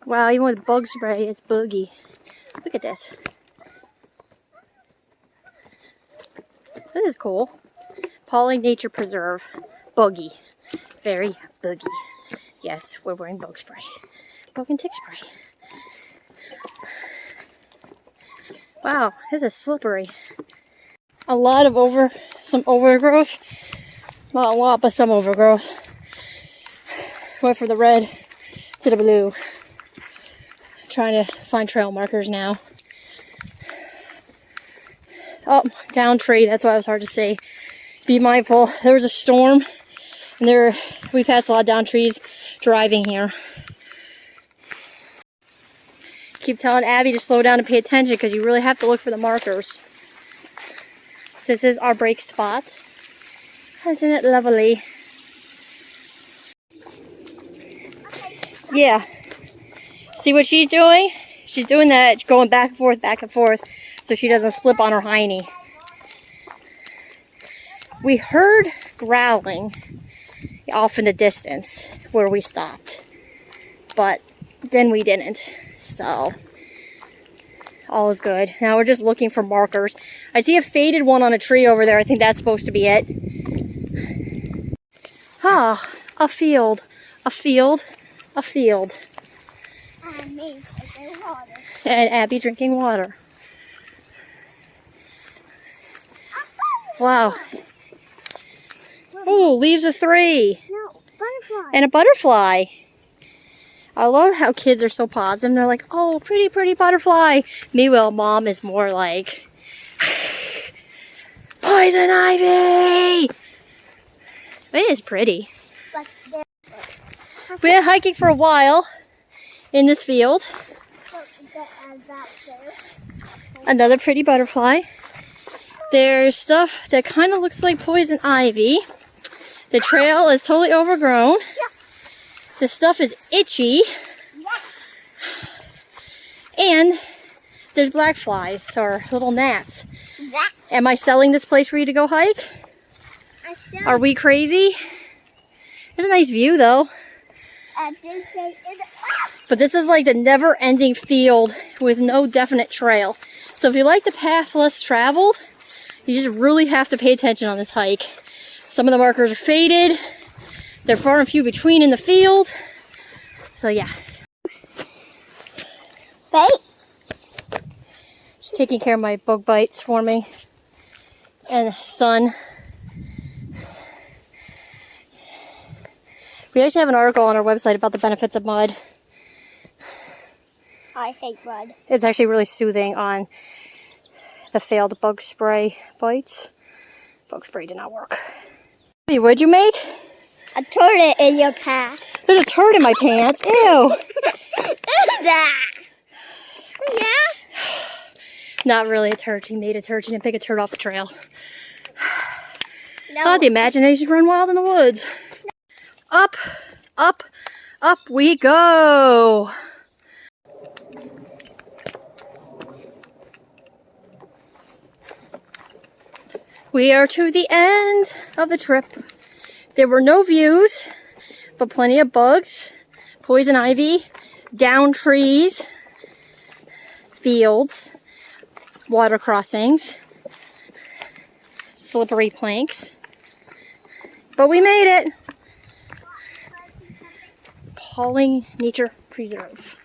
Wow, even with bug spray, it's boogie. Look at this. This is cool. Pawling Nature Preserve. Buggy. Very boogie. Yes, we're wearing bug spray. Bug and tick spray. Wow, this is slippery. A lot of some overgrowth. Not a lot, but some overgrowth. Went from the red to the blue. Trying to find trail markers now. Oh, down tree. That's why it was hard to see. Be mindful. There was a storm, and we passed a lot of down trees driving here. Keep telling Abby to slow down and pay attention because you really have to look for the markers. This is our break spot. Isn't it lovely? Yeah. See what she's doing? She's doing that, going back and forth, so she doesn't slip on her hiney. We heard growling off in the distance where we stopped, but then we didn't, so all is good. Now we're just looking for markers. I see a faded one on a tree over there. I think that's supposed to be it. Ah, a field, a field, a field. And me drinking water. And Abby drinking water. Wow. Oh, leaves of 3. No, butterfly. And a butterfly. I love how kids are so positive. They're like, oh, pretty, pretty butterfly. Meanwhile, Mom is more like, poison ivy. It is pretty. We been hiking for a while in this field. Another pretty butterfly. There's stuff that kind of looks like poison ivy. The trail is totally overgrown. The stuff is itchy. And there's black flies or little gnats. Am I selling this place for you to go hike? Are we crazy? It's a nice view though. But this is like the never-ending field with no definite trail. So if you like the path less traveled, you just really have to pay attention on this hike. Some of the markers are faded. They're far and few between in the field. So yeah. Bait? She's taking care of my bug bites for me. And sun. We actually have an article on our website about the benefits of mud. I hate mud. It's actually really soothing on the failed bug spray bites. Bug spray did not work. Hey, what'd you make? A turtle in your pants. There's a turd in my pants. Ew. Yeah. Not really a turd. She made a turd. She didn't pick a turd off the trail. No. Oh, the imagination run wild in the woods. Up, up, up we go. We are to the end of the trip. There were no views, but plenty of bugs, poison ivy, down trees, fields, water crossings, slippery planks. But we made it. Pawling Nature Preserve.